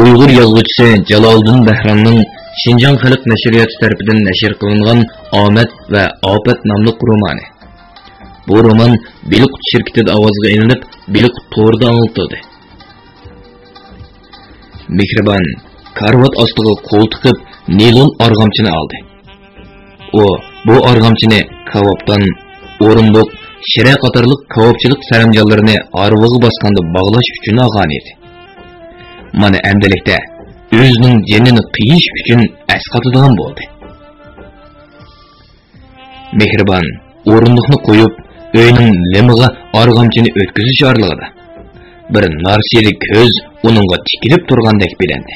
Uyg'ur yozuvchisi Jaloliddin Bahronning Şinjan Xalq nashriyoti tarafidan nashr qilingan Omad va Ofat nomli romani. Bu roman Biliqut shirkatida ovozga ilinib, Biliqut to'rida anglitildi. Mehribon karvat ostiga qo'l tiqib, nilon arg'amchini oldi. Bu arg'amchini kavobdan o'rindiq, shira qatorliq kavobchilik saramjonlarini arvoga bosganda bog'lash uchun olgan edi. Mana endilikda o'zining jinini qiyish uchun asqatadigan bo'ldi. Mehribon o'rindiqni qo'yib, uyning limiga arg'amchini o'tkazish orlig'ida bir narsiyli ko'z uningga tikilib turgandek bilindi.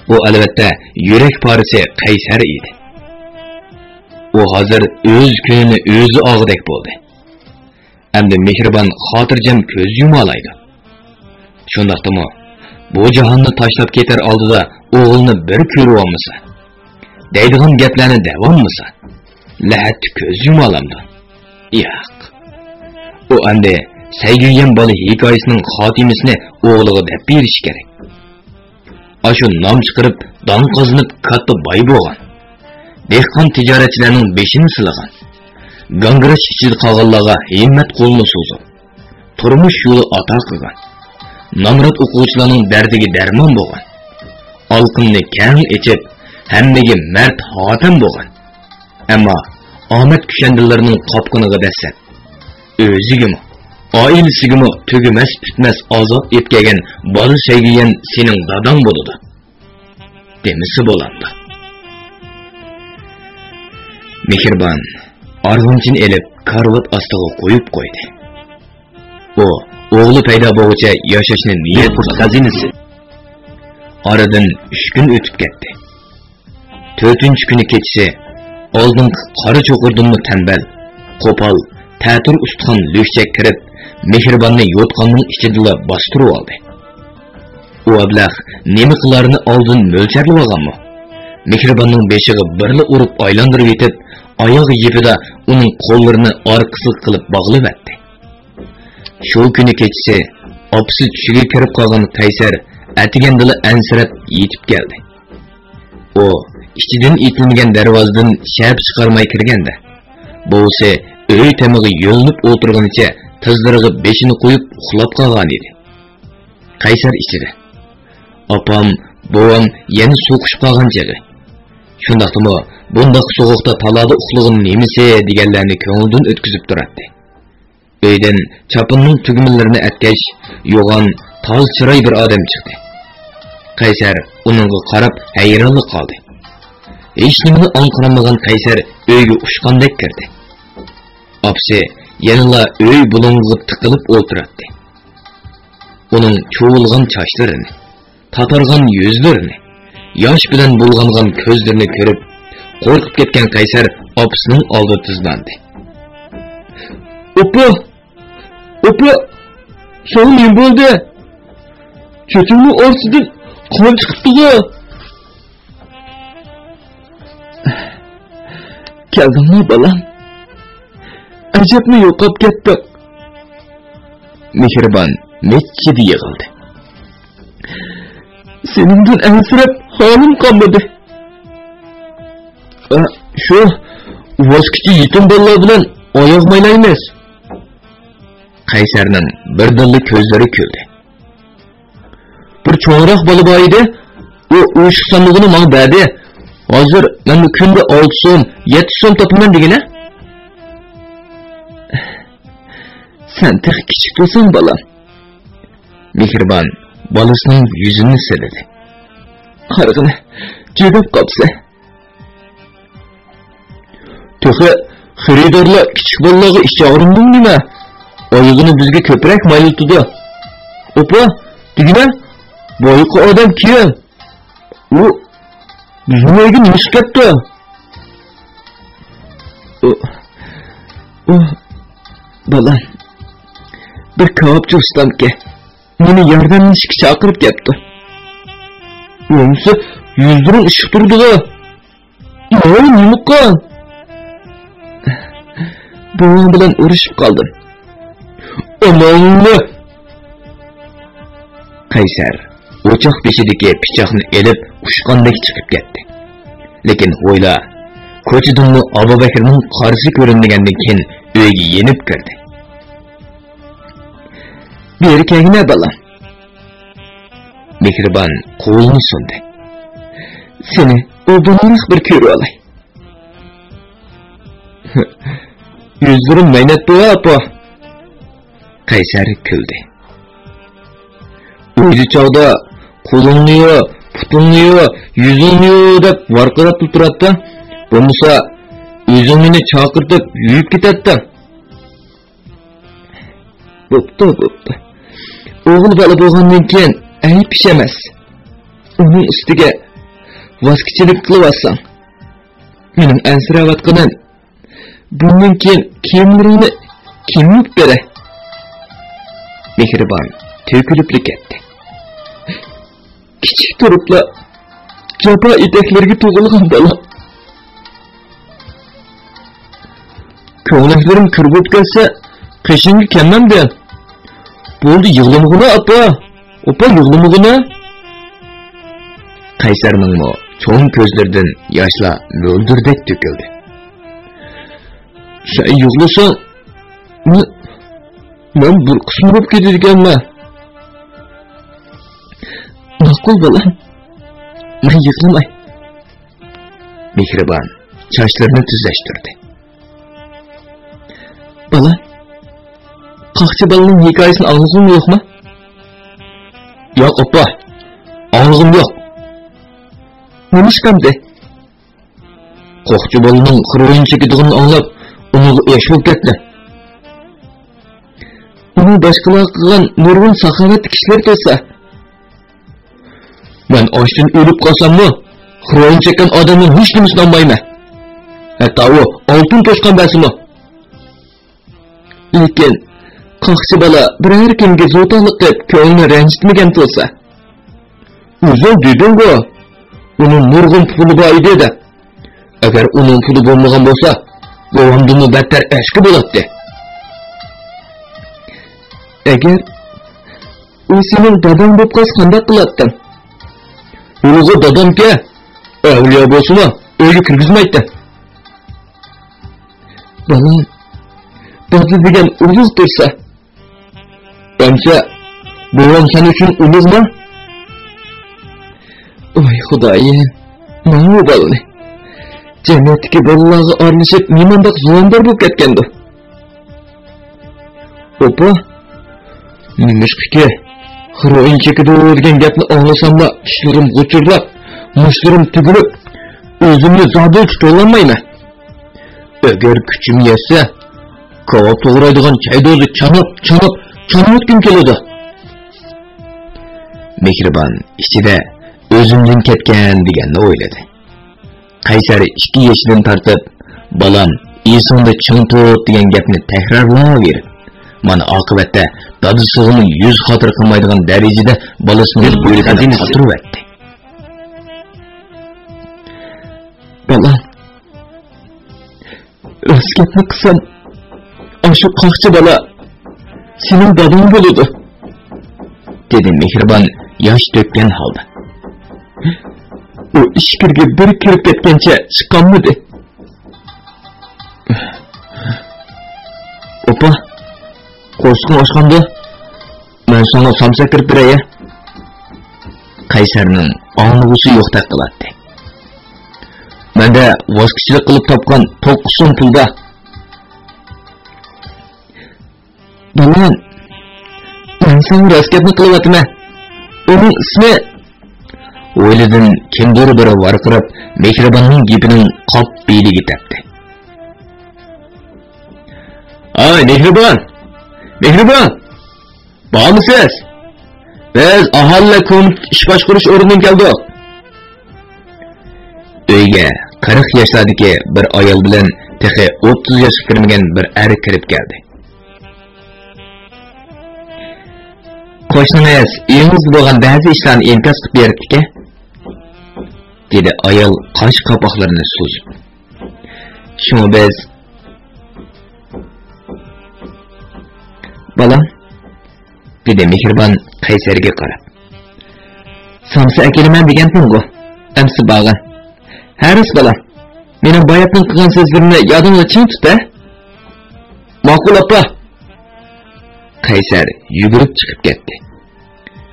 Bu albatta yurak parisi Qaysar edi. O hozir o'z kunini o'zi og'dek bo'ldi. Endi Mehribon xotirjam ko'z yumalaydi. Shundaqdimi, bu jahonni tashlab ketar oldida o'g'ilni bir ko'rib olmasa, deydigan gaplarni davomlasa, lahat ko'z yumalamdi. Yo'q. O endi Sayg'iygan bola hikoyasining xotimasini o'g'liga deb berish kerak. Ashu nom chiqarib, don qozonib katta boy bo'lgan. Dehqon tijoratchilarning beshini silagan. Gangirash ichida qolganlarga himmat qo'lni so'zib, turmush yo'li ato qilgan. Namrat o'quvchilarning dardiga darmon bo'lgan. Olqinni keng ichib, hammaga mard xotam bo'lgan. Ammo omad kushandilarining qopqiniga dasat. O'zigimi, oilasigimi tugumas bitmas azob etgan bola Sayg'iygan sening dadang bo'ladi. Demisi bo'landi. Mehribon arg'amchini elib karvat ostiga qo'yib qo'ydi. O'g'li paydo bo'lguncha yashashni niyat qilgan xazinasi. Oradan 3 kun o'tib ketdi. 4-kuni kechasi oldin qora cho'qirdinmi tanbal, qo'pol, ta'tir ustxon lo'shak kirib, Mehribonni yo'tqonning ichida bostirib oldi. U ablah nima qilarini oldin mo'lcharlab olganmi? Mehribonning beshiga birli urib aylantirib yetib, oyog'i yepida uning qo'llarini orqasi qilib bog'lab etdi. Shu kuni kechasi opsi tushiga kirib qolgan Qaysar atigandila ansirab yetib keldi. O ichidan itilmagan darvozadan shab chiqarmay kirganda, bo'lsa uy tamiga yo'linib o'tirganicha tizdirig'i beshini qo'yib uxlab qolgan edi. Qaysar ichida. Opam, bovam yana so'qishib qolgan chog'i. Shundaqdimi, bundoq so'g'uqda talada uxlagan nemisi deganlarni ko'ngildan o'tkazib turardi. Uydan chopinning tugmallarini atkash, yo'g'on, toz chiroy bir odam chiqdi. Qaysar uningga qarab hayronlik qoldi. Hech nimani anqiramagan Qaysar uyga ushqandek kirdi. Opsi yanıla uy bulungiga tiqilib o'tirardi. Uning cho'vilgan sochlarini, tatargan yuzlarini, yosh bilan bulg'angan ko'zlarini ko'rib, qo'rqib ketgan Qaysar opsining oldida tizlandi. Opa, sana ne bo'ldi? Cho'chimning orsidan qon chiqibdi-ku. Keldingmi balam? Ajabni yo'qolib ketdi. Mehribon mechchidi yig'ildi. Seningdan ansirab holim qolmadi. Shu voskichi yetim bolalar bilan oyoq maylaymiz. Qaysarning birdinli ko'zlari kuldi. Bir cho'nroq bola bor edi, u o'shiq sandig'ini menga berdi. Hozir men kunda 6 so'm, 7 so'm topaman degina. Sen tek kichik bo'lsan bolam. Mehribon bolasining yuzini siladi. Qarg'ini jigab qopsa. To'g'ri, xaridorlar kichik bolalarga ish chog'irindimi nima? Oyog'ini bizga ko'proq mayiltidi. Opa, degina, boyqa odam kim? U bizning uyga nima chiqibdi? Bolam, bir kavobchi ustamga meni yordamlashga chaqirib ketdi. O'ngsi yuzdirim ishiq turdi-ku. Nima qil? Buvim bilan urushib qoldim. Amanni! Qaysar o'choq beshidagi pichoqni elib ushqandek chiqib ketdi. Lekin o'yla, ko'chadanmi Abu Bakrning qarisi ko'ringandan keyin uyga yenib kirdi. "Bir kelgina bolam." Mehribon qo'lini sundi. "Seni obunroq bir ko'rib olay." "Yuzlarim maynat bo'yapti." Qaysar kuldi. "O'zi chog'da qo'lingni yo, putingni yo, yuzingni yo deb varqirab turadi. Bo'lmasa o'zingni chaqirtib yuyib ketadi." "Bo'pti. O'g'il bola bo'lgandan keyin ayb ish emas. Uning ustiga vosqichilik qilyapsan. Mening ansiravatganim bundan keyin kiyimlaringni kim yuvib beray?" Mehribon to'kilib ketdi. "Kichik turibla japa etaklarga to'g'ilgan bola. Ko'nglaklarim kirib o'tgansa, qishingga kelmamda. Bo'ldi, yig'lamag'ina opa. Opa yig'lamag'ina." Qaysarning cho'ng ko'zlaridan yoshlar mo'ldirdek to'kildi. "Sen yig'lasang, men bir qism bo'lib ketadiganman." "Ma'qul bolam, men yig'lamay." Mehribon sochlarini tuzlashtirdi. "Bola, Qoqchi bolaning hikoyasini anglag'ing yo'qmi?" "Yo'q, opa. Anglag'im yo'q." "Nimishqamdi?" "Qoqchi bolaning xiroyinchiligini anglab, uning ish bo'lib ketdi. Uni boshqalar qilgan nurg'un saxovatli kishilar bo'lsa, men ochdan o'lib qolsammi, xiroyin chekkan odamning hech nimasini olmayman. Hatto u oltin to'shqan basimi. Lekin qoqchi bola biror kimga zo'talik qilib ko'nglini ranjitmagan bo'lsa, o'zim dedim-ku, uning nurg'un puli bor edi. Agar uning puli bo'lmagan bo'lsa, bo'vamdan battar ashki bo'ladi. Agar u sening dadang bo'lib qolsa qanday qilarding? Ulug'i dadamga avliyo bo'lsa-mu, uyga kirgizmaydi." "Bolam, dada degan ulug' tursa, amsa bo'vam sen uchun ulug'mi?" "Oy xudoyim, mana bu bolani jamiyatdagi bolalarga aralashib nimandaq zo'rondor bo'lib ketgandi." "Opa, nimishqiki xiroyin chekidi degan gapni anglasamla tishlarim g'uchirlab, mushlarim tugilib, o'zimni zoda tutolmayman. Agar kuchim yetsa, ko'p to'g'raydigan chaydozni chanab o'tgim keladi." Mehribon ichida o'zimdan ketgan deganni o'yladi. Qaysar 2 yoshidan tortib, "Bolam, esingda ching tut" degan gapni takrorlayverdi. Mana oqibatda dadasining 100 xotir qilmaydigan darajada bolasini bo'ynidan xotirib o'tdi. "Bolam, raskatni qilsam, shu qoqchi bola sening dadang bo'ladi", dedi Mehribon yosh to'kkan holda. "U ishkirga bir kirib ketgancha chiqqanmidi?" "Opa, qo'rsqin ochqanda, men sana samsa kirib beray." Qaysarning ong'usi yo'qdek qiladi. "Menda vosqichilik qilib topgan 9 so'm pulda." "Bolam, men sen raskatni qilyapman. Uning ismi..." O'ylidan kimdir biri varqirab, Mehribonning gipining qop beliga tepdi. "Ay, Mehribon! Bormisiz? Biz aholi ko'mit ish boshqarish o'rnidan keldik." Uyga 40 yoshlardagi bir ayol bilan texi 30 yoshga kirmagan bir er kirib keldi. "Qo'shningiz uyingizda bo'lgan ba'zi ishlarni inkos qilib beribdi-ku", dedi ayol qosh qapoqlarini suzib. "Shuni biz..." "Bolam", dedi Mehribon Qaysarga qarab. Samsa akeliman degandim go. Amsi bag'an. Haris balam. Mening bayatning qilgan so'zlarimni yodingda chin tut-a. Ma'qul opa. Qaysar yugurib chiqib ketdi.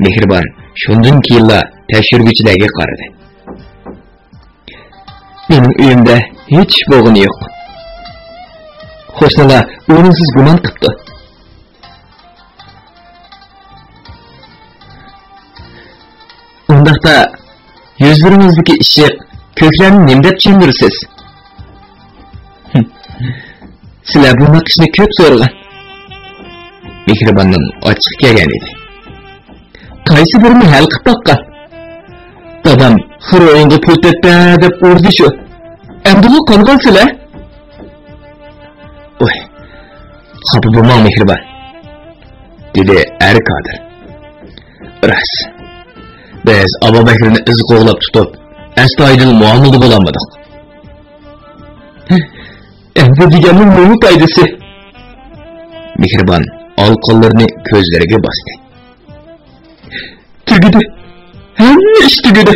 Mehribon shundan keyinla tekshiruvchilarga qaradi. Mening uyimda hech bo'g'ini yo'q. Qo'shnilar o'rinsiz gumon qilibdi. Undaqda yuzlaringizdagi ishqiq ko'klarni nima deb tushundirsiz? Sizlar bu ishni ko'p so'ragan. Mehribonning ochiq kelgan edi. Qaysi birini hal qilib boqqan? Dadam xir-o'yinga pul teppa deb urdi shu. Endi bu qanqansizlar? Oy, xafa bo'lmang Mehribon, dedi Erkadir. Ras. Biz Abu Bakrni iz qo'g'lab tutib, astoydil muomala bo'lamadik. Endi deganim nima foydasi? Mehribon olqonlarni ko'zlariga bosdi. Tugidi. Hamma ish tugidi.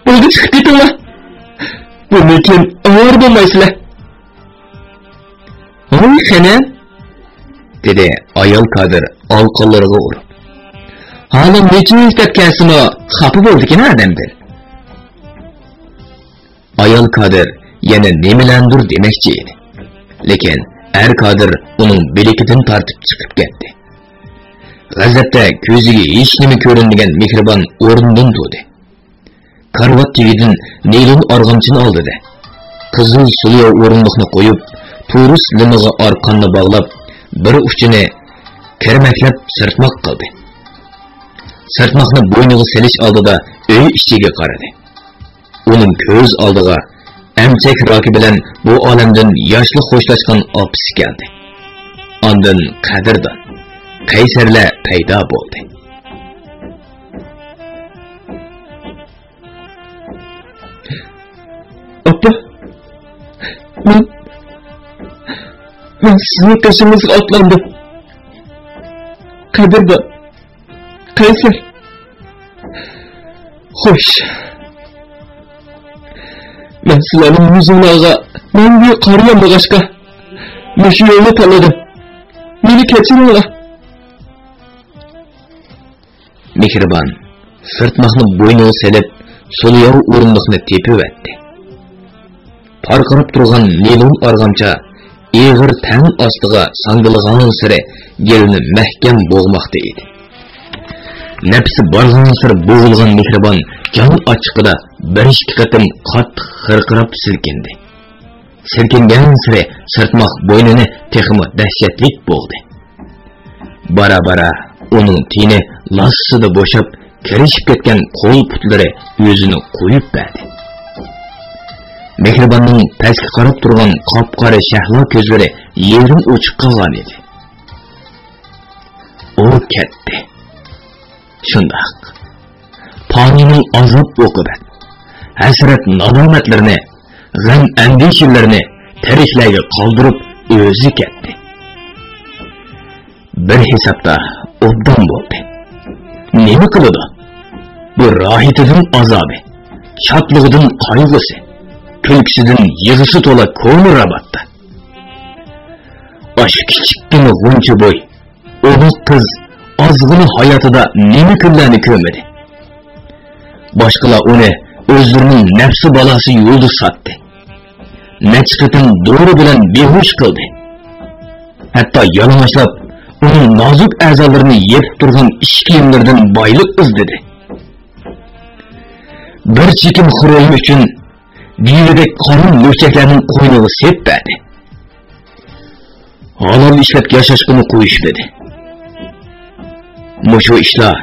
Bo'ldi chiqib ketinglar. Bundan keyin avor bo'lmaysizlar. Voy xanan, dedi ayol Kadir olqonlariga urib. Hali nechini tepkasini xafa bo'ldi-ki odamdir. Ayol Kadir yana nimalandir demoqchi edi. Lekin Erkadir uning bilikidan tortib chiqib ketdi. G'azabda ko'ziga hech nima ko'rinmagan Mehribon o'rnidan turdi. Karvat tegidan neylon org'amchini oldi-da. Qizil suluv o'rindiqni qo'yib, turus limiga orqonni bog'lab, bir uchini kirmaklab sirtmoq qildi. Sirtmoqni bo'yniga selish oldida uy ichiga qaradi. Uning ko'z oldiga amchak roki bilan bu olamdan yoshli xo'shlashgan opisi keldi. Ondan Qadirdan Qaysarlar paydo bo'ldi. Opa, men sizni peşimizga otlandim. Qadirdan Qaysar. Xo'sh. Men sizlarning yuzinglarga menga qaragan bo'lg'ashqa mushu yo'lni tanladim. Meni kechiringlar. Mehribon sirtmoqni bo'yniga selib, suluv o'rindiqni tepib etdi. Tarqarib turgan neylon arg'amcha ig'ir tan ostiga sangilgan siri gelini mahkam bo'g'moqda edi. Nafsi borgan sir bo'g'ilgan Mehribon jon ochiqida bir ikki qatim qattiq xirqirab silkindi. Silkingan siri sirtmoq bo'ynini texmi dahshatlik bo'ldi. Bara-bara uning tini lassida bo'shab, kirishib ketgan qo'l putlari o'zini qo'yib berdi. Mehribonning pastga qarab turgan qop-qora shahlo ko'zlari yerim o'chib qolgan edi. U ketdi. Shundoq. Ponining azob o'qibat, hasrat nadomatlarini, g'am andishlarini tiriklarga qoldirib o'zi ketdi. Bir hisobda obdan bo'ldi. Nima qiladi? Bu rohitidan azobi, shodligidan qayg'usi, kulkisidan yig'isi to'la ko'ngli rabatda. Osh kichikkina g'uncha bo'y, o'g'il qiz ozg'ini hayotida nima kunlarni ko'rmadi. Boshqalar uni o'zlarining nafsi balasi yo'lda sotdi. Nechqitim dori bilan behush qildi. Hatto yalang'ochlab uning nozik a'zolarini yepib turgan ish kiyimlaridan boylik izladi. Bir chekim xuroyim uchun dividek qorin lo'chaklarning qo'yniga sepadi. Halol ishlab yashashni qo'yishdi. Mushu ishlar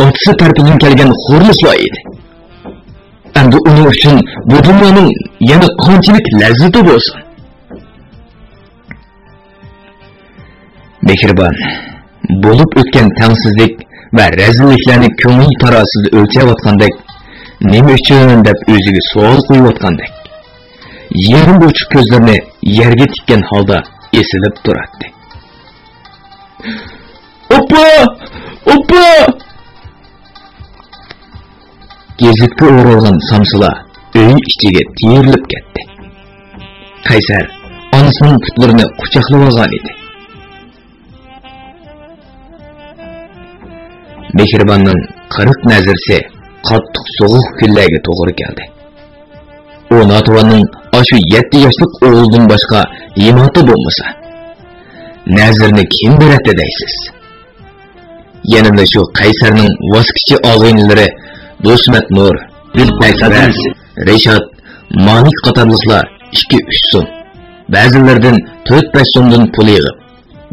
otsi tarafidan kelgan xo'rlislar edi. Endi uning uchun bu dunyoning yana qanchalik lazzati bo'lsin. Mehribon bo'lib o'tgan tangsizlik va razilliklarni ko'ngil tarosida o'lchayotgandek, nima uchun deb o'ziga savol qo'yayotgandek, yerim bo'chiq ko'zlarini yerga tikkan holda esilib turardi. Opa! Opa! Gezitga o'ralgan samsılar uy ichiga tiyirilib ketdi. Qaysar onasining putlarini quchoqlab olgan edi. Mehribonning 40 nazirsi qattiq so'g'uq kunlarga to'g'ri keldi. O Natovanning ashu 7 yoshlik o'g'lidan boshqa yemati bo'lmasa, nazirni kim beradi deysiz? Yanında şu Qaysarning voskitchi og'aynilari Do'smat Nur, Gulbakar, Reshad, Manik qatorliqlar 2-3 so'm, ba'zilardan 4-5 so'mdan pul yig'ib,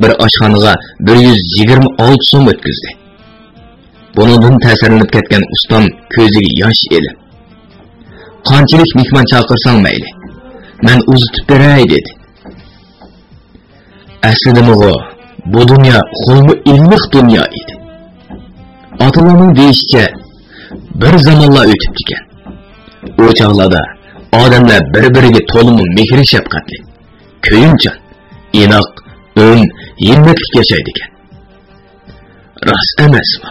bir oshxonaga 126 so'm o'tkazdi. Bundan ta'sirlanib ketgan ustam ko'ziga yosh elib, qanchalik mehmon chaqirsang mayli, men uzitib beray dedi. Aslida bu dünya xulmu ilmiq dünya edi. Atalarning deyishicha bir zamonlar o'tib ekan. O chog'larda odamlar bir-biriga to'liq mehr shafqatli, ko'yimchan, inoq, himmatli yashaydi ekan. Rost emasmi?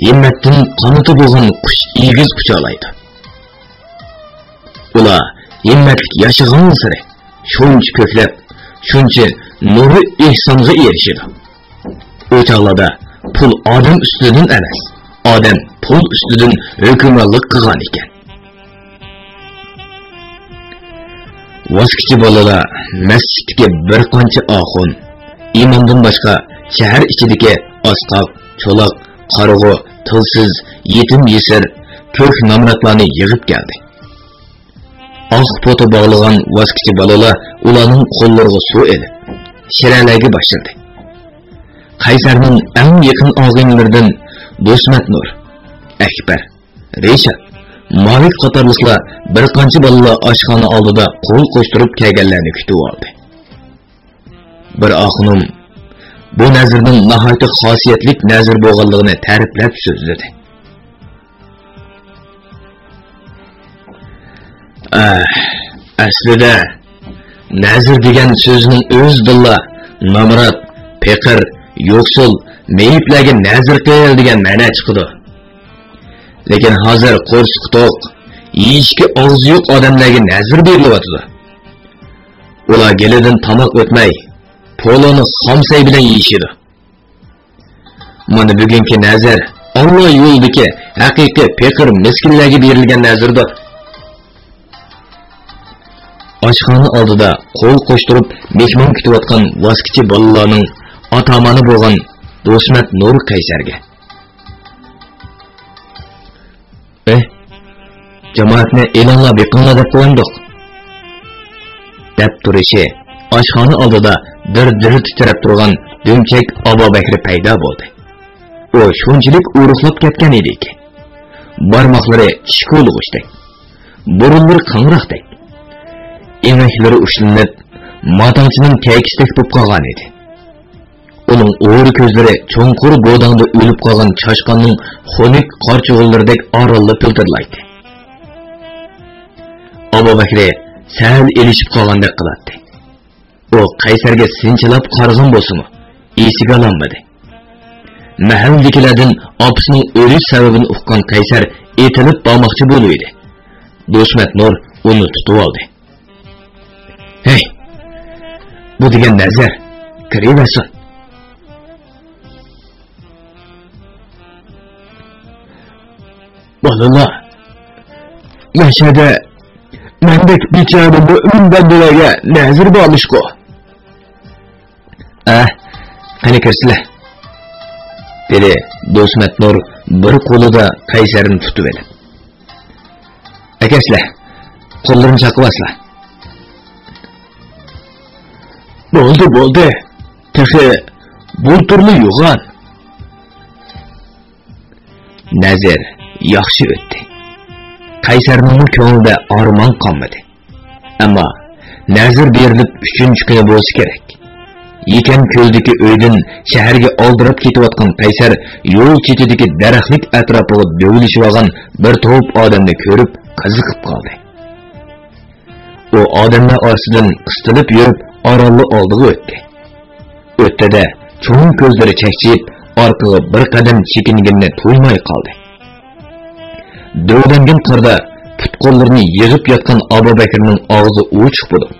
Himmatdan qanoti bo'lgan qush egiz quchoqlaydi. Ular himmatli yashagan sari shuncha ko'plab, shuncha nuri ihsonga erishadi. O chog'larda pul odam ustidan emas, odam pul ustidan hukmronlik qilgan ekan. Voskitchi bolalar masjidga bir qancha oxun, imomdan boshqa shahar ichidagi osqoq, cho'loq, qarg'u, tilsiz, yetim yesir, ko'k nomratlarni yig'ib keldi. Oq pota bog'lagan voskitchi bolalar ularning qo'llariga suv elib, shiralarga boshladi. Qaysarning eng yaqin og'aynilaridan Do'smat Nur, Akbar, Reshad, Malik qatorliqlar bir qancha bolalar oshxona oldida qo'l qo'shtirib kelganlarni kutib oldi. Bir oxunim bu nazirning nihoyatda xosiyatli nazir bo'lganligini ta'riflab so'zladi. Aslida nazir degan so'zning o'zidilla nomrod, peqir, yo'qsul, meyiplarga nazir qil degan ma'no chiqdi. Lekin hozir qo'rsiq to'q, yeyishga og'zi yo'q odamlarga nazir berilyapti. Ular gelidan tomoq o'tmay, poloni xomsay bilan yeyishidi. Mana bugungi nazir Alloh yo'lidagi haqiqiy peqir miskinlarga berilgan nazirdir. Oshxona oldida qo'l qo'shtirib mehmon kutayotgan voskitchi bolalarning atamani bo'lgan Do'smat Nur Qaysarga: jamoatni e'lonlab yiqinglar deb qo'ydik. Deb turishi oshxona oldida dir-dir titrab turgan Dumchak Abu Bakr paydo bo'ldi. O shunchalik uruqlab ketgan ediki, barmoqlari shiko'lig'ishdek, burunlari qangroqdek, emaklari ushlanib, matangchining tekisdek bo'lib qolgan edi. Uning o'ri ko'zlari cho'nqur godangda o'lib qolgan chashqonning xunuk qarchug'ularidek orolda piltirlaydi. Abu Bakr sal elishib qolgandek qiladi. O Qaysarga sinchilab qarg'in bo'lsa-mu, esiga olmadi. Mahaldagilardan opasining o'lish sababini uqqan Qaysar etilib bormoqchi bo'ldi. Do'smat Nur uni tutib oldi. "Hey, bu degan nazar, kiraversin. Bolalar, yashada mendek bechora mo'min bandalarga nazir bo'lishku. Qani kirsizlar?" dedi Do'smat Nur bir qo'lida Qaysarni tutib olib. "Akaslar, qo'llarini chaqibasizlar." Bo'ldi. Texi bu turli yo'g'on. Nazir yaxshi o'tdi. Qaysarning ko'nglida armon qolmadi. Ammo nazir berilib 3-kuni bo'lsa kerak. Yekan ko'ldagi uydan shaharga oldirib ketayotgan Qaysar yo'l chetidagi daraxtlik atrofiga do'lishib olgan bir to'p odamni ko'rib qiziqib qoldi. O odamlar orasidan qistilib yurib orolni oldiga o'tdi. O'tdi-da cho'ng ko'zlari chaqchib, orqaga bir qadam chekinganini to'ymay qoldi. dövlengen qarda put-qo'llarini yig'ib yotgan Abu Bakrning og'zi uchiq bo'ldi.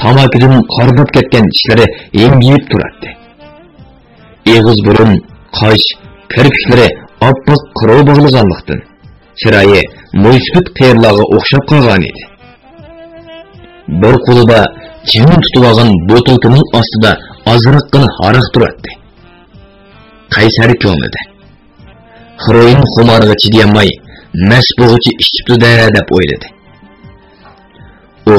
Tamakidan qarnab ketgan tishlari engiyib turardi. Eg'iz burun, qosh, kirpiklari oppoq qirov bog'laganlikdan chiroyi mo'ysbit qiyirlarga o'xshab qolgan edi. Bir qo'lida chimin tutib olgan botilkining ostida ozroqgina haraq turardi. Qaysar ko'nglida Xroin xumoriga chidayolmay masbug'ichi ichibdi-da deb o'yladi. U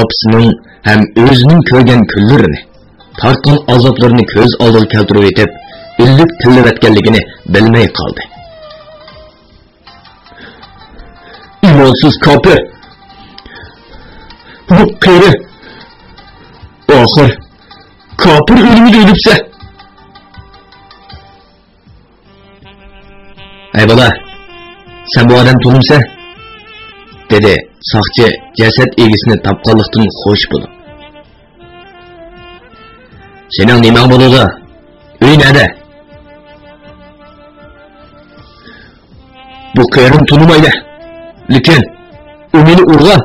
opsining ham o'zining ko'rgan kunlarini, tortgan azoblarini ko'z oldiga keltirib etib, illik tillayotganligini bilmay qoldi. İmansız kafir! Bu qeri! Oxir, kafir ölümü de ölüpse! Ey bala, sen bu adam tanımsa? Dedi saqchi ceset egisini tapqanlıqdan hoş bulup. Senin neman buluda? Öy nerede? Bu qerin tanımaydı. Lekin, o meni urgan.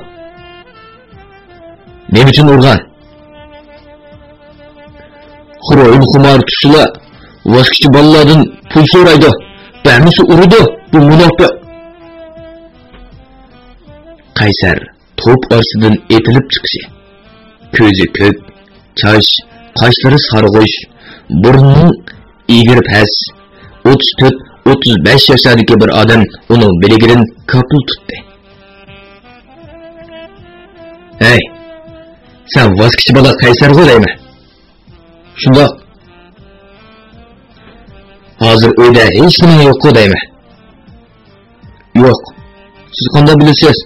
Ne için urgan? Xroin xumar tusula, vaskichi balalardan pul so'raydi. Bamisi urdi, bu munofiq. Qaysar top orsidan etilib chiqishi. Ko'zi ko'k, chosh, qoshlari sarg'ish, burnining egri pas, 34-35 yoshlardagi bir odam uning biligidan kapul tutdi. Hey, sen vaskichi bola Qaysarga deymi? Shundoq. Hozir uyda hech nima yo'q-ku deymi? Yo'q. Siz qanday bilasiz?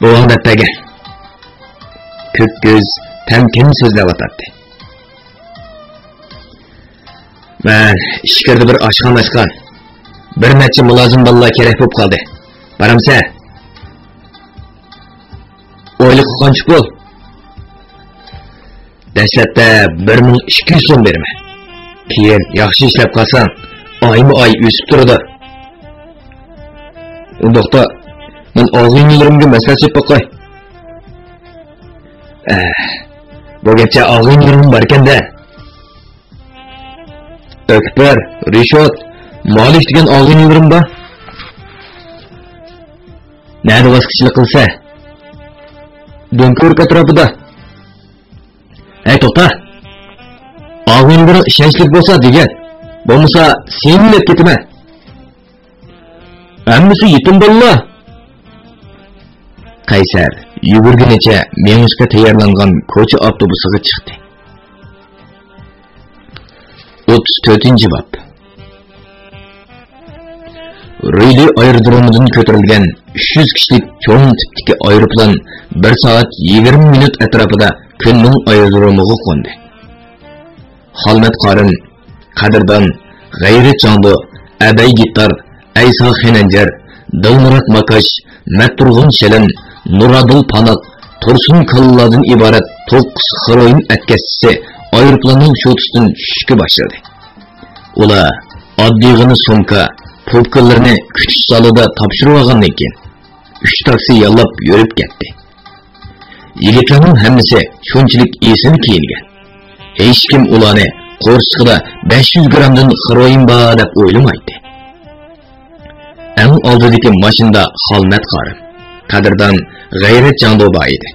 Bu odatdagi ko'k ko'z tamkin so'zlab o'tadi. Men ishkirda bir oshxona ochgan. Bir necha mulozim bolalar kerak bo'lib qoldi. Boramsa? Oylik qancha pul? Dastlabda 1200 so'm berma. Keyin yaxshi ishlab qolsang, oyma-oy o'sib turadi. Undaqda men og'inglarimga maslahat qo'y. Bu gapcha og'inglarim barkanda. Akbar, Rishot, Malik degan og'inglarim bor. Nada vaskichilik qilsa? Do'nko'rk atrofida. Ey to'xta. Og'inglarim ishonchli bo'lsa degan. Bo'lmasa senlab ketaman. Hammasi yetim bolalar. Qaysar yugurgunicha mengishga tayyorlangan ko'cha avtobusiga chiqdi. 34-bob. Riyli aerodromidan ko'tarilgan 300 kishilik cho'ng tipdagi aeroplan 1 soat 20 minut atrofida kunning aerodromiga qo'ndi. Xolmat qorin, Qadrdon, G'ayri Chondu, Abay Gitar, Ayso Xenanjar, Dilmurat Makash, Maturg'un Shelin, Nuradil Panoq, Tursun Kallardan iborat 9 xroin atkasisi aeroplanning sho'tishidan tushishga boshladi. Ular oddiygina sumka, popkalarni kutish zalida topshirib olgandan keyin 3 taksi yollab yurib ketdi. Yigitlarning hammasi shunchalik esin kiyingan. Hech kim ularni qo'rchiqida 500 gramdan xroin bor deb o'ylamaydi. Eng oldidagi mashinada Xolmat qorin, Qadrdon, G'ayri Chandoba edi.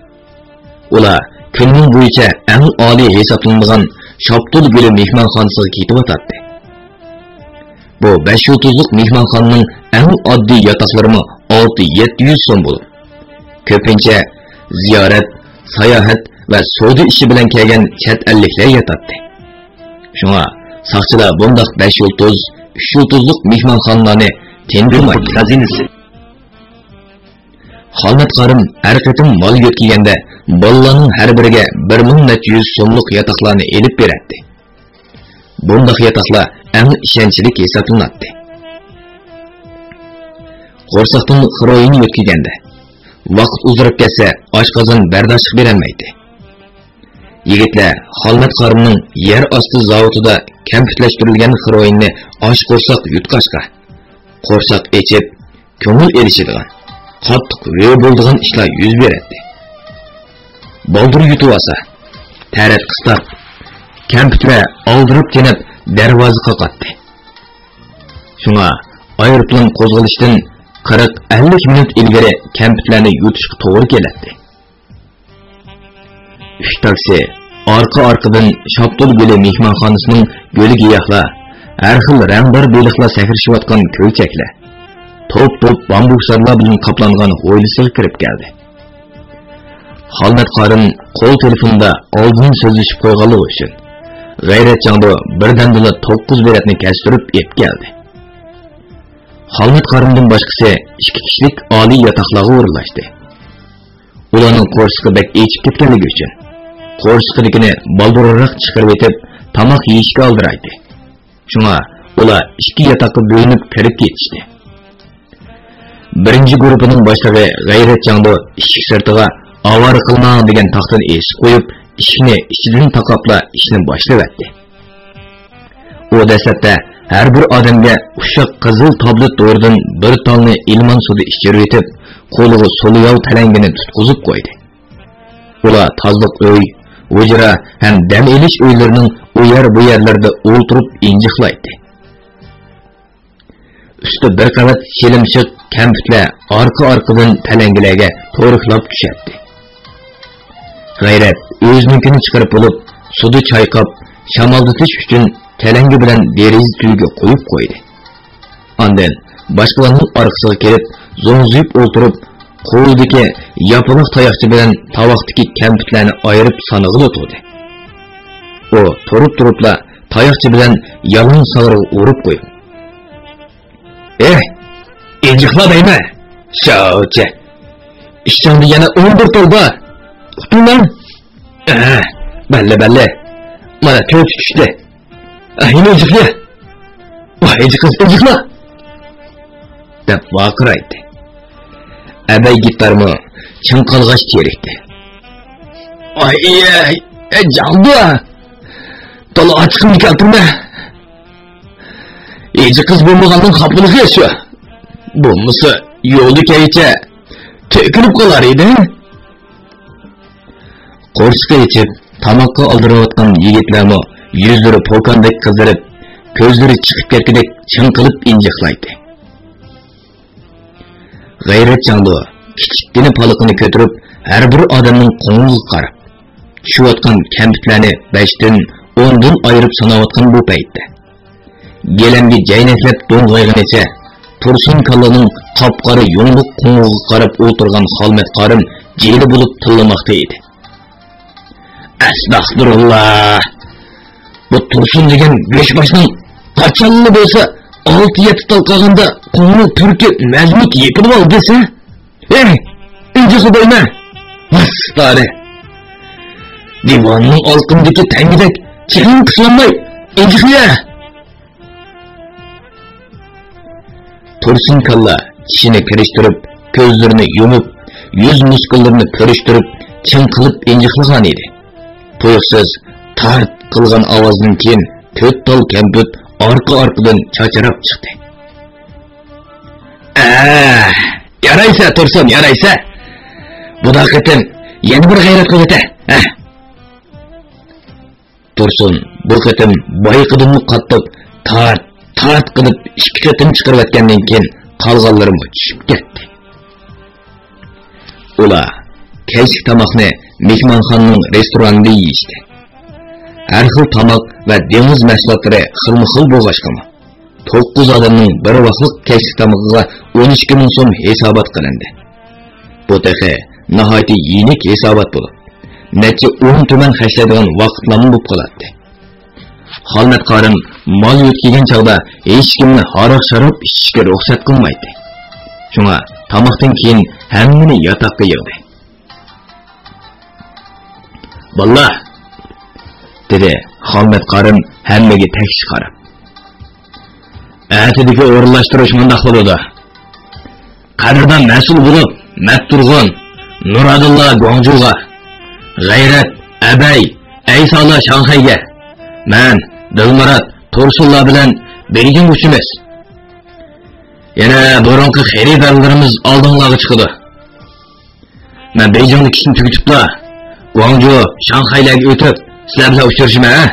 Ular kunning bo'yicha eng oliy hisoblanadigan Shoptul Guli mehmonxonasiga ketib o'tadi. Bu 530lik mehmonxonaning eng oddiy yotoqlarimi 600-700 so'm bo'lib, ko'pincha ziyorat, sayohat va savdo ishi bilan kelgan chet elliklar yotadi. Shunga soqchilar bundoq 530-330lik mehmonxonalarni tendirmaydi. Xazinasi Xolmat qorin har qatim mol yo'tkiganda bolalarning har biriga 1100 so'mlik yotoqlarni elib beradi. Bundoq yotoqlar eng ishonchli hisoblanadi. Qo'rsaqdan xroin yo'tkiganda vaqt uzrib ketsa oshqozon bardoshlik berolmaydi. Yigitlar Xolmat Qarimning yer osti zavodida kampitlashtirilgan heroinni osh qo'rsoq yutqashqa, qo'rsoq echib, ko'ngil erishadigan, qattiq ve bo'ldigan ishlar yuz beradi. Boldir yutib olsa, tarat qistab, kampitlar oldirib tenib darvoza qoqatdi. Shunga aeroplan qo'zg'alishdan 40-50 minut ilgari kampitlarni yutishga to'g'ri keladi. Üç taksi arka-arkadan Şaptul Gölü mehmonxonasining gölü giyohlar, har xil rangdor beliqlar sakrashayotgan ko'ychaklar, top-top bambukzorlar bilan qoplangan hovlisiga kirib keldi. Xolmat Qarim qo'l telefonda oldin so'zlashib qo'yganligi uchun g'ayratchanbo birdandala 9 beratni kestirib ep keldi. Xolmat Qarimdan boshqasi 2 kishilik oliy yotoqlarga o'rinlashdi. Ularning qo'rsqi bek echib ketganligi uchun qo'rsqidagini baldurroq chiqarib etib, tamoq yeyishga oldiraydi. Shunga ular 2 yotoqqa bo'linib kirib ketishdi. Birinchi guruhining boshlig'i g'ayratchanbo eshik sirtiga avar qilmang degan taxtini esib qo'yib, ishni ichidan taqoqla ishni boshlayapti. U dastlabda har bir odamga ushoq qizil tablet do'ridan bir tonni ilmon suvda ichirib etib, qo'liga so'liyov talangini tutqizib qo'ydi. Ular tozliq uy, hujra ham dam elish uylarining u yer bu yerlarda o'ltirib injiqlaydi. Üstü bir qavat shilimshiq kampitlar arka-arkadan talangilarga to'riqlab tushadi. G'ayrat o'zininkini chiqarib bo'lib, suvda chayqab, shamollatish uchun talangi bilan deriz tuyga qo'yib qo'ydi. Ondan boshqalarning orqasiga kelib, zo'ngzib o'ltirib, qo'lidagi yapiliq tayoqcha bilan tovoqdagi kampitlarni ayirib sanig'ida o'tdi. U turib-turibla tayoqcha bilan yalin sag'riga urib qo'ydi. Injiqla deymi? Shoucha. İşçanda yana 11 tolba. Utundan? Belli. Mana 4 tushdi. Yine injiqla. Vay injiqla. Deb vaqiraydi. Abay gitarmi çınqalğaş kerekdi. Ay, candı. Tola açıqını keltirme. Eci kız bulmaganın kapılığı yaşıyor. Bulması yoldu keyiçe tökülüp kalar idi. Korska içip tamakka aldırıvatkan yigitlerimi yüzleri polkandek kızdırıp, gözleri çıkıp ketkedek çınqılıp injiqlaydı. G'ayratchanlı kichikgina paliqini ko'tarib, har bir odamning qo'ng'iga qarab, tushayotgan kampitlarni 5dan 10dan ayirib sanayotgan bu paytda gelamga jaynaklab do'ng'ayg'anicha Tursun kallaning qop-qora yumbuq qo'ng'iga qarab o'tirgan Xolmat Qarim jeli bo'lib tillamoqda edi. Astag'firullah. Bu Tursun degan go'shboshning qachonli bo'lsa 6-7 tal qolganda qo'ng'i turki mazmut yepilib ol desa, injiqi bo'lma. Mastari. Divonning olqindagi tangidek chiqin qislanmay injiqla. Tursun kalla tishini kirishtirib, ko'zlarini yumib, yuz muskullarini kirishtirib, chinqilib injiqlagan edi. Tuyuqsiz tart qilgan ovozdan keyin 4 tal kamput arka-arkadan chacharab chiqdi. Yaraysa Tursun, yaraysa. Bu daqiqatin yana bir g'ayrat qildi. Tursun bu qatim boyiqidan qattiq tart qilib 2 qatim chiqarib o'tgandan keyin qolganlarim tushib ketdi. Ular kechki tomoqni mehmonxonaning restoranida yeyishdi. Har xil tomoq va dengiz mahsulotlari xilma-xil bo'lg'ashqami 9 odamning bir vaqtlik kechki tomog'iga 12 ming so'm hisobot qilindi. Bu texe nihoyatda yenik hisobot bo'lib, necha 10 tuman xashlaydigan vaqtlarni bo'lib qoladi. Xolmat Qarim mol yutkigan chog'da hech kimni haroq sharob ichishga ruxsat qilmaydi. Shunga tomoqdan keyin hammani yotoqqa yig'di. "Balla", dedi Xolmat Qarim hammaga tekshir qarab. "Atidagi o'rinlashtirish mundaq bo'ladi. Qadrdan mas'ul bo'lib, Matturg'on, Nuradulla Gongjuga, G'ayrat, Abay, Ey sala Şanxayga. Men Dilmurat Tursunlar bilan Beijing uchimiz. Yana burunqi xaridorlarimiz oldinlarga chiqdi. Men Beijingni kishini tugitibla Guangzhou, Şanxaylarga o'tib, sizlar bilan uchrashman, ha?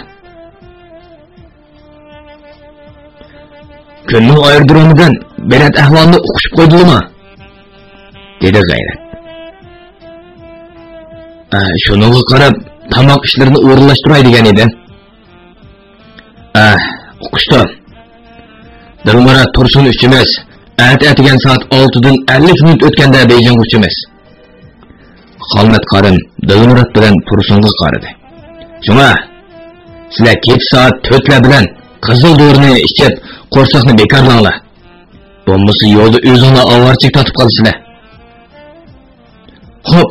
Kunning aerodromidan berat ahvolni o'qishib qo'ydingmi? Dedi G'ayrat. Shunga qarab, tamoq ishlarini o'rinlashtiray degan edim. O'qishdi. Dilmurat Tursun uchimiz atgan soat 6dan 50 minut o'tganda Beijing uchimiz. Xolmat qarim Dilmurat bilan Tursunga qaradi. Shunga sizlar kech soat 4lar bilan qizil do'rini ichib, qo'rsoqni bekorlanglar. Bo'lmasa yo'lda o'zingni ovarchik tatib qolsizlar. Xo'p,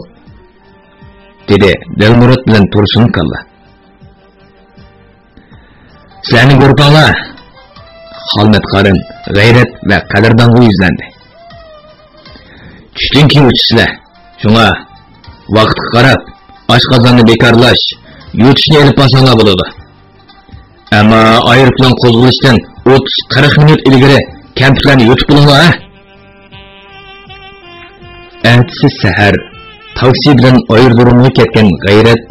dedi Dilmurat bilan Tursun kalla. Sizlarning guruhinglar Xolmat qarim G'ayrat va qadrdonga yuzlandi. Tushdan keyin o'tisizlar. Shunga vaqtga qarab oshqozonni bekorlash, yutishni olib bo'lsanglar bo'ladi. Ammo aeroplan qo'zg'alishdan 30-40 minut ilgari kamplarni yutib bo'linglar, ha? Ertasi sahar taksi bilan aerodromga ketgan G'ayrat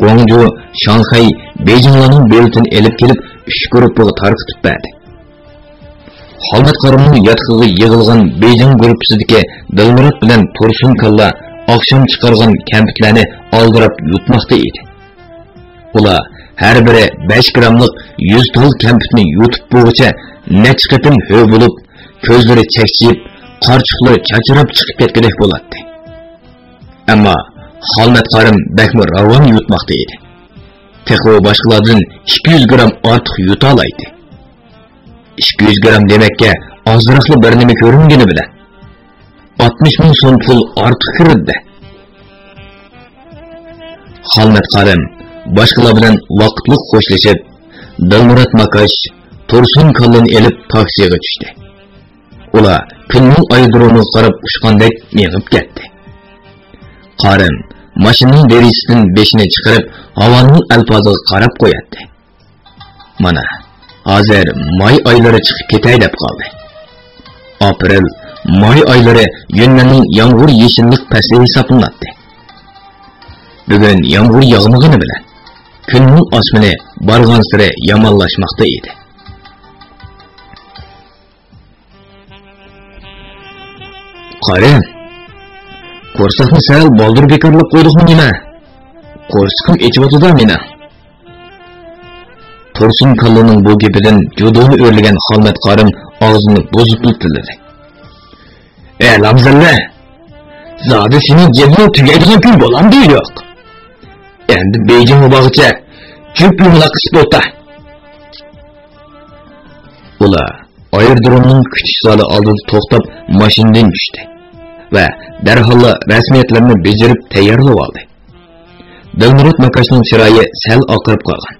Guangzhou, Şanxay, Beijinglarning beltini elib kelib 3 guruhga tarqatib berdi. Xolmat qarimning yotqig'iga yig'ilgan Beijing guruhidagi Dilmurat bilan Tursun kalla oqshom chiqargan kampitlarni oldirab yutmoqda edi. Ular har biri 5 gramlik 100 tol kampitni yutib bo'g'icha necha qatim ho bo'lib, ko'zlari chakchiyib, qarchiqlari chachirab chiqib ketgandek bo'ladi. Ammo Xolmat qarim bakmi ravon yutmoqda edi. Texo boshqalardan 200 gram ortiq yuta oladi. 200 gram demakka ozroqli bir nima ko'ringani bilan 60 ming so'm pul ortiq kirdi. Xolmat qarim boshqalar bilan vaqtliq qo'shilib, Dilmurat Makash Tursun kallani elib taksiga tushdi. Ular kunning aerodromiga qarab uchgandek yig'ib ketdi. Qarim mashinaning derisidan beshini chiqarib, havoning alfoziga qarab qo'yadi. Mana hozir may oylari chiqib ketay deb qoldi. Aprel, may oylari Yunanning yomg'ir yeshillik fasli hisoblanadi. Bugun yomg'ir yog'magani bilan kunning osmoni borgan sari yomonlashmoqda edi. Qarim, qo'rsoqni sal boldir bekorlab qo'ydikmi nima? Qo'rsoqim echibotida meni. Tursun kallaning bu gapidan judoni o'rlagan Xolmat qarim og'zini buzib tiladi. Lamzalla, zodi sening jebing tugaydigan kun bo'lamdi yo'q. Endi Beijing bog'icha jup yumaloq isbota. Ular aerodromning kutish zali oldida to'xtab mashinadan tushdi va darhol rasmiyatlarni bajarib tayyorlab oldi. Dilmurat Makashning chiroyi sal oqarib qolgan.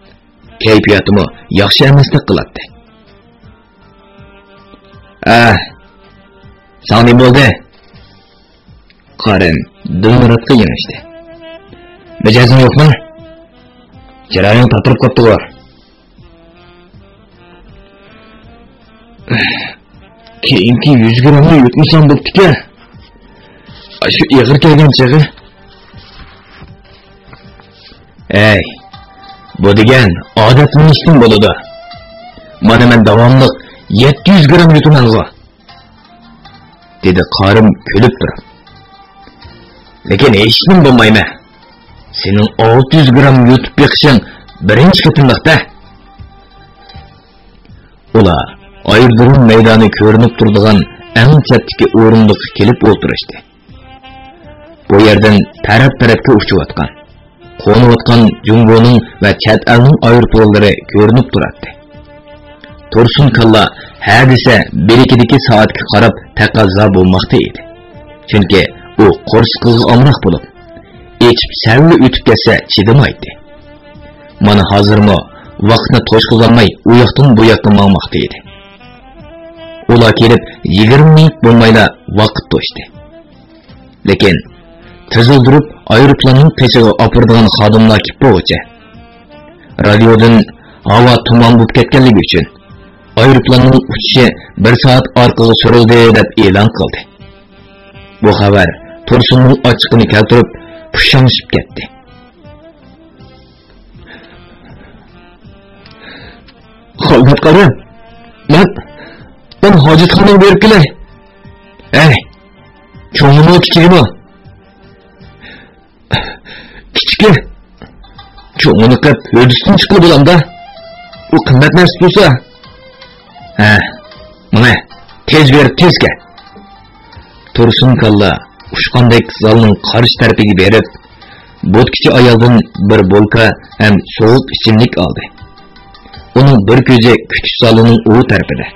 Kayfiyatimi yaxshi emasdek qiladi. Sani bo'ldi. Qarim Dilmuratga yanishdi. Mijozing yo'qmi? Chiroying tatirib qopti-ku. Keyingi 100 gramni yutmasam bo'pti-ku. Shu ig'ir kelgan chig'i. Ey, bu degan odatning ishdan bo'ladi. Mana men davomli 700 gram yutaman-ku. Dedi qarim kulib turib. Lekin hech nima bo'lmaymi. Sening 600 gram yutib yiqishing birinchi qatimliqda. Ular aerodrom maydoni ko'rinib turadigan eng chetdagi o'rindiqqa kelib o'tirishdi. Bu yerdan taraf-tarafga uchayotgan, qo'nayotgan Jumboning va chet elning aeroplanlari ko'rinib turadi. Tursun kalla hadisa birikidagi soatga qarab taqozo bo'lmoqda edi. Chunki u qo'rsqiga omroq bo'lib, echib salli o'tib ketsa chidamaydi. Mana hozirmi vaqtni to'shqizolmay u yoqdan bu yoqqa mangmoqda edi. Ular kelib 20 minut bo'lmayla vaqt to'shdi. Lekin tizildirib aeroplanning qishiga opirdigan xodimlar kelib bo'g'icha radiodan havo tuman bo'lib ketganligi uchun aeroplanning uchishi 1 soat orqaga surildi deb e'lon qildi. Bu xabar Tursunning ochiqini keltirib, pushshangishib ketdi. Xolmat qara. Men hojatxonaga berib kelay. Cho'ngimi kichigimi? Kichigi. Cho'ngini qilib, o'disdan chiqib bo'lamda. U qimmat narsa bo'lsa. Mana, tez ber, tezga. Tursun kalla ushqandek zalning qarshi tarafiga berib, bo'tkichi ayoldan bir bolka ham sovuq ichimlik oldi. Uning bir ko'zi kutish zalining u tarafida.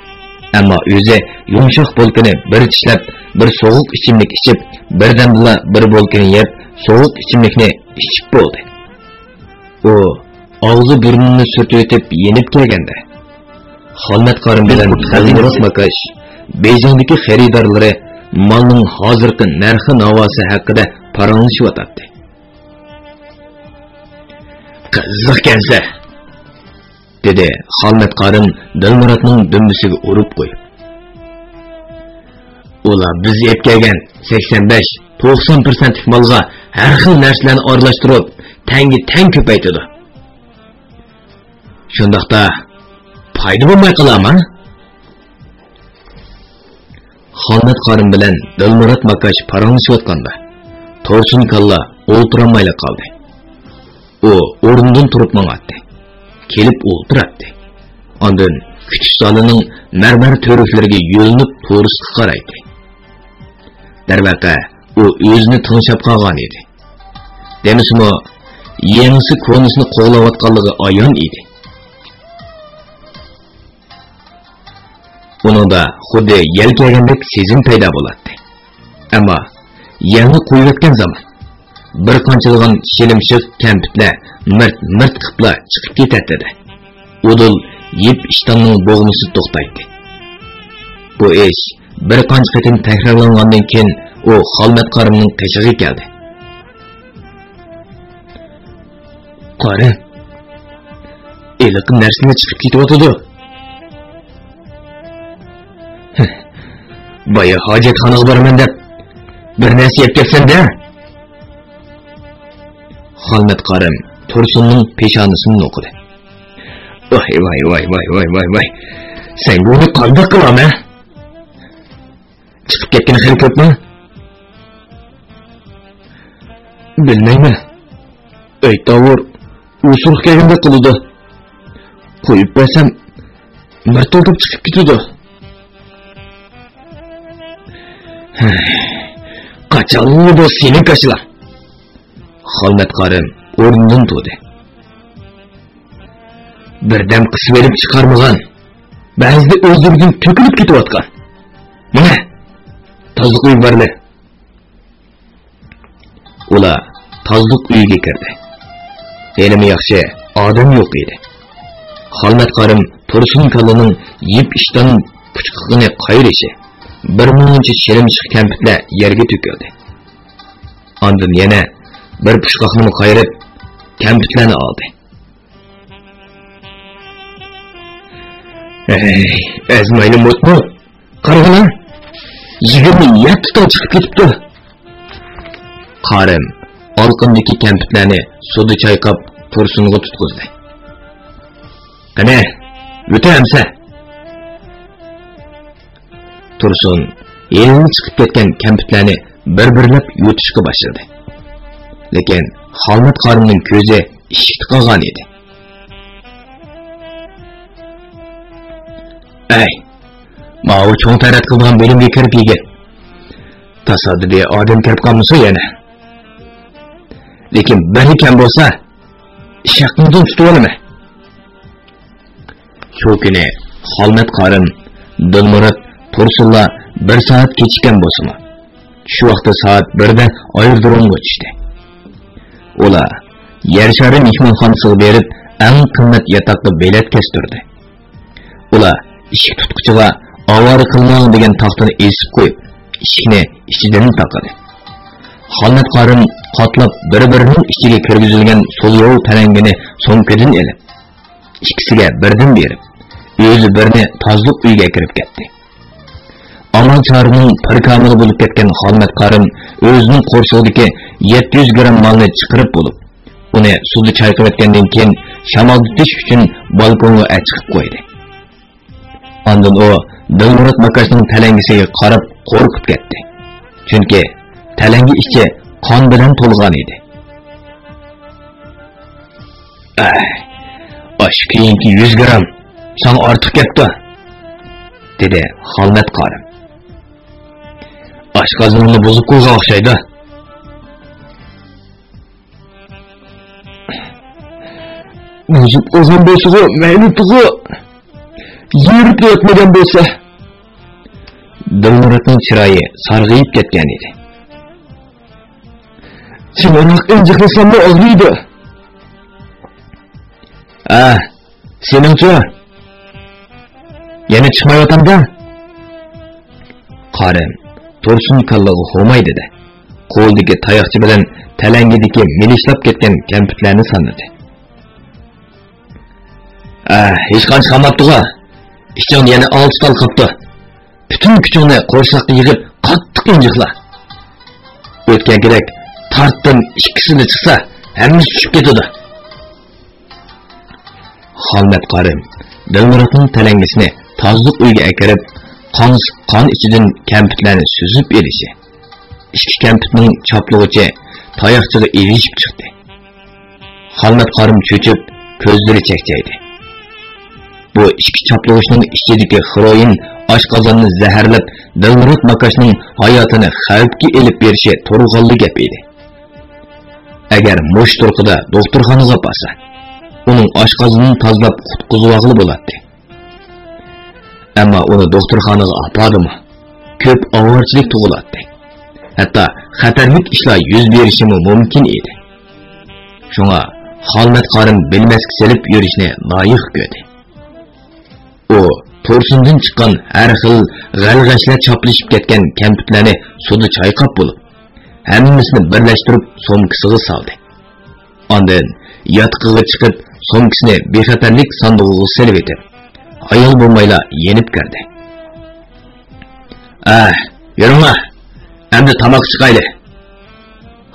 Ammo o'zi yumshoq bolkani bir tishlab, bir sovuq ichimlik ichib, birdamla bir bolkani yeb, sovuq ichimlikni ichib bo'ldi. U og'zi burnini surtib yenib kelganda, Xolmat Qorim bilan Xazinas Makash Bejingdagi xaridorlari malning hozirgi narxi navosi haqida paranglashayotdi. Qiziq kelsa, dedi Xolmat Qorim Dilmuratning dumbisiga urib qo'yib. Ular biz yeb kelgan 85-90% malga har xil narsalarni aralashtirib, tangi tang ko'paytadi. Shundaqda foyda bo'lmay qoladimi? Xolmat Qorim bilan Dilmurat Makash paranglashayotganda Tursun kalla o'ltirolmayla qoldi. U o'rnidan turib mang'atdi. Kelib o'ltiradi. Ondan kutish zalining marmar to'riklariga yo'linib to'risga qaraydi. Darvaqa u o'zini tinglab qolgan edi. Demismi, yengisi ko'nisini qo'g'layotganligi ayon edi. Uningda xuddi yelkagandek sezim paydo bo'ladi. Ammo yangi qo'yayotgan zaman bir qanchilgan shilimshiq kampitlar mirt qipla chiqib ketadi. Udul yeb ishtonning bo'g'misi to'xtaydi. Bu ish bir qancha qatim takrorlangandan keyin u Xolmat Qorimning qishig'i keldi. Qorim, iliq narsani chiqib ketyotdi. Baya hojatxonaga boraman deb bir narsa yeb kelsan-da. Xolmat Qorim Tursunning peshonasini o'qidi. Voy. Sen buni qanday qilaman? Chiqib ketgani xil ko'pmi? Bilmayman. Aytavur, usul kelganda qildi. Qo'yib bersam, mirtolib chiqib ketdi. Qachonmi bu sening kashilar? Xolmat Qorim o'rnidan turdi. Birdam qisib berib chiqarmagan, ba'zida o'zlaridan to'kilib ketayotgan. Mana, tozliq uy borli. Ular tozliq uyga kirdi. Elimi yaxshi, odam yo'q edi. Xolmat Qorim Tursun kallaning yeb ishdan kuchqig'ini qayrishi, bir muncha shilimshiq kampitlar yerga to'kildi. Ondan yana bir pushqoqni qayrib, kampitlarni oldi. Azmayli mutlu. Qarag'ana. 27 ta chiqib ketibdi. Qorim olqindagi kampitlarni suvda chayqab Tursunga tutqizdi. Qani, o'tamsa. Tursun elini chiqib ketgan kampitlarni bir-birlab yutishga boshladi. Lekin Xolmat Qorimning ko'zi ishikda qolgan edi. Ma'u cho'ng tarat qilgan bo'limga kirib yigit. Tasodifiy odam kirib qolmasa yana. Lekin bir ekan bo'lsa, shaqnidan tutib olaman. Shu kuni Xolmat Qorim Dilmurat Tursunla 1 soat kechikkan bo'lsa-mu, shu vaqtda soat 1da aerodromga tushdi. Ular yer shari mehmonxonasiga berib, eng qimmat yotoqqa bilet kestirdi. Ular eshik tutqichiga avara qilmang degan taxtini esib qo'yib, eshikni ichidan taqadi. Xolmat Qorim qatlab bir-birining ichiga kirgizilgan so'lyov tarangini so'mkadan elib, ikkisiga birdan berib, o'zi birini tozliq uyga kirib ketdi. Amal çarının pırkamılı bulup ketken Xolmat Qarım özünün qo'rshig'idagi 700 gram malni chiqarib bo'lib, uni suvda chayqab etgandan keyin shamollatish uchun balkonga chiqib qo'ydi. Ondan o Dilmurod Makashning talangisiga qarab qo'rqib ketdi. Chunki talangi ichi qon bilan to'lgan edi. Osh keyingi 100 gram sana ortiq ketdi, dedi Xolmat Qarım. Aşkazınını bozuk koyga okşaydı. Bozuk koygan bolsa, meyli tuğu yerip de ötmeden bolsa. Dilmurodning chiroyi sarg'ayib ketgan edi. Chimonoq injiqlasam da og'riydi. Seningchi? Yana chiqmayotanda? Qarım Tursun kallığı homaydı da, qo'ldagi tayoqcha bilan talangidagi milishlab ketgan kampitlarni sanadi. Hech qancha qolmabdi-ku. Iching yana 6 tal qopdi. Bütün kuchingni qo'rsaqqa yig'ib, qattiq injiqla. O'tgan kerak, tartdim ikkisini chiqsa, hammasi tushib ketadi. Xolmat Qarım Dilmurodning talangisini tozliq uyga akirib, qon ichidan kampitlarni süzüp erişi. İki kampitning chaplug'ichi tayoqchaga erishib chiqdi. Xolmat Qarım cho'chib, ko'zlari chekchaydi. Bu ikki chaplug'ichning ichidagi xiroin oshqozonni zaharlab, Dilmurod Makashning hayotini xavfga elib berishi to'g'ri gap edi. Agar mush turqida doktorxonaga borsa, uning oshqozonini tozalab qutqizmoqli bo'ladi. Ama onu doktorxonaga apadımı, köp ağırçılık tuğuladı. Hatta xatarlik işler yüz berişimi mümkün edi. Şuna Xolmat Qarım bilmezki selip yürüyüşüne layık gördü. O, Tursun'dan çıkan her xil g'alg'ashlar çaplaşıp ketken kampitlarni suda çayqab bulup, hammasini birleştirip somkisiga saldı. Ondan yatqiga chiqib, somkisini bexatarlik sandığı selip etib, ayol bo'lmayla yenib kirdi. Yurma, endi tamoq chiqayli.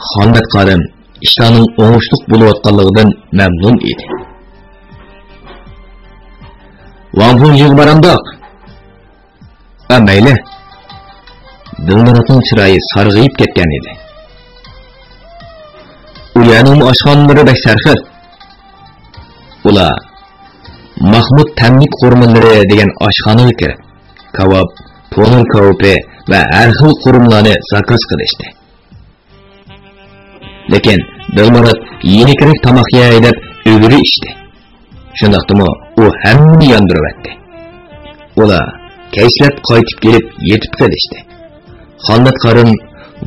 Xolmat Qarım ishlarning o'ngishliq bo'layotganligidan mamnun edi. Vanfunjiga baramdoq. Mayli. Dilmurodning chiroyi sarg'ayib ketgan edi. Ularning oshxonalari bek sarxil. Ular Mahmud Tamlik qurumlari degan oshxonaga kirib, kavob, to'nir kavupi va har xil qurumlarni zakaz qilishdi. Lekin Dilmurod yenikirak tomoq yeyay deb o'g'ri ichdi. Shundaqdimi u hammani yondirib etdi. Ular kayslab qaytib kelib yetib kelishdi. Xolmat Qarım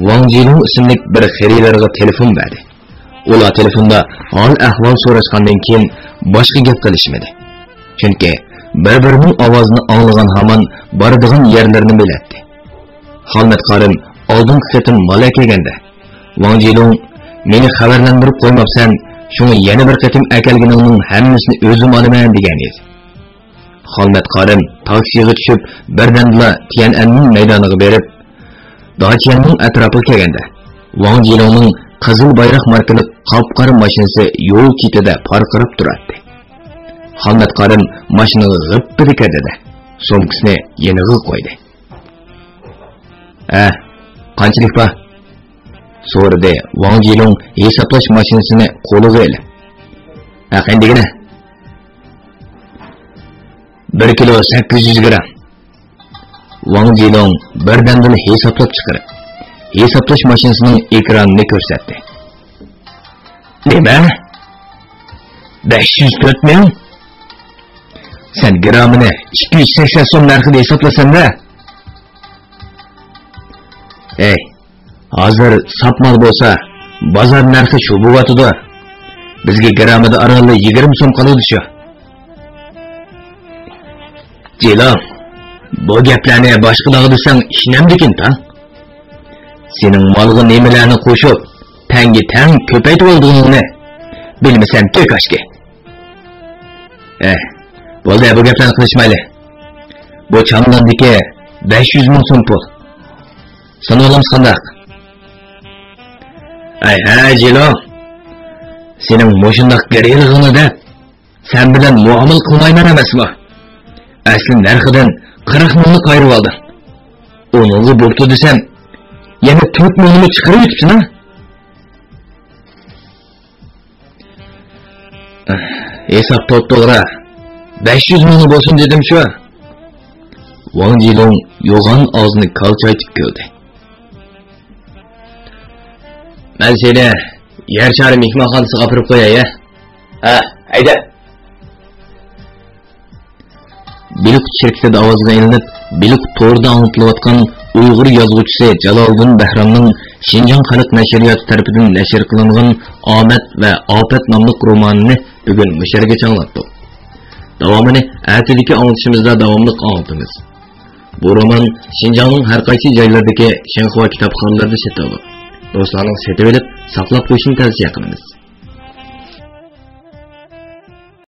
Wang Jilong ismli bir xaridorga telefon berdi. Ular telefonda hol ahvol so'rashgandan keyin boshqa gap qilishmadi. Çünkü bir-birining ovozini anglagan hamon boradigan yerlarini biladi. Xolmat Qarım oldingi qatim Malay kelganda Wang Jilong meni xabarlantirib qo'ymabsan, shuni yana bir qatim akalginingning hammasini o'zim olaman degan edi. Xolmat Qarım taksiga tushib birdandla Tiananmen maydoniga berib, Dachianning atrofiga kelganda Wang Jilongning qizil bayroq markali qop-qora mashinasi yo'l chetida parqirab turardi. Xolmat Qarım mashinaga g'ippi kirdi, so'mkisini yeniga qo'ydi. Qanchalik bor? So'radi Wang Jilong hisoblash mashinasini qo'liga olib. Qandigina? 1 kilo 800 gram. Wang Jilong birdan hisoblab chiqarib, hisoblash mashinasining ekranini ko'rsatdi. Nima? 504 ming? Sen gramini 280 so'm narxida hisoblasanda? Hozir sapmal bo'lsa, bozor narxi shu bo'lyapti. Bizga gramida orali 20 so'm qoladi shu. Jilong, bu gaplarni boshqalarga desang ishnamdikin-ta? Sening molga nimalarni qo'shib, tangi tang ko'paytirib olganingni bilmasam ko'kashki. Bo'ldi, bu gaplarni qilishmayli. Bu chamdondiki 500 ming so'm pul. Sana olamiz qandaq? Jilo. Sening mo'shundoq gerilg'ini deb sen bilan muomala qilmayman emasmi? Asli narxidan 40 mingni qayirib oldim. Onunla bo'pti desam, yana 4 mingni chiqarib yutibsan ha? Hesap to'g'ri. 500 mingni bo'lsin dedim shu. Wang Jilong yo'g'on og'zini qalchaytib ko'rdi. Men seni yer shari mehmonxonasiga olib qo'yay. Hayda. Bilik shirkatida ovozga ilinib, Bilik to'rda anglatilayotgan Uyg'ur yozuvchisi Jaloliddin Bahramning Xinjiang xalq nashriyoti tarafidan nashr qilingan Omad va Ofat nomli romanini bugun musharga changlatdik. Davomini atidagi anglitishimizda davomli anlatamiz. Bu roman Xinjiangning har qaysi joylaridagi Shenhua kitobxonalarida sotiladi. Do'stlarning setib olib, saqlab qo'yishni tavsiya qilamiz.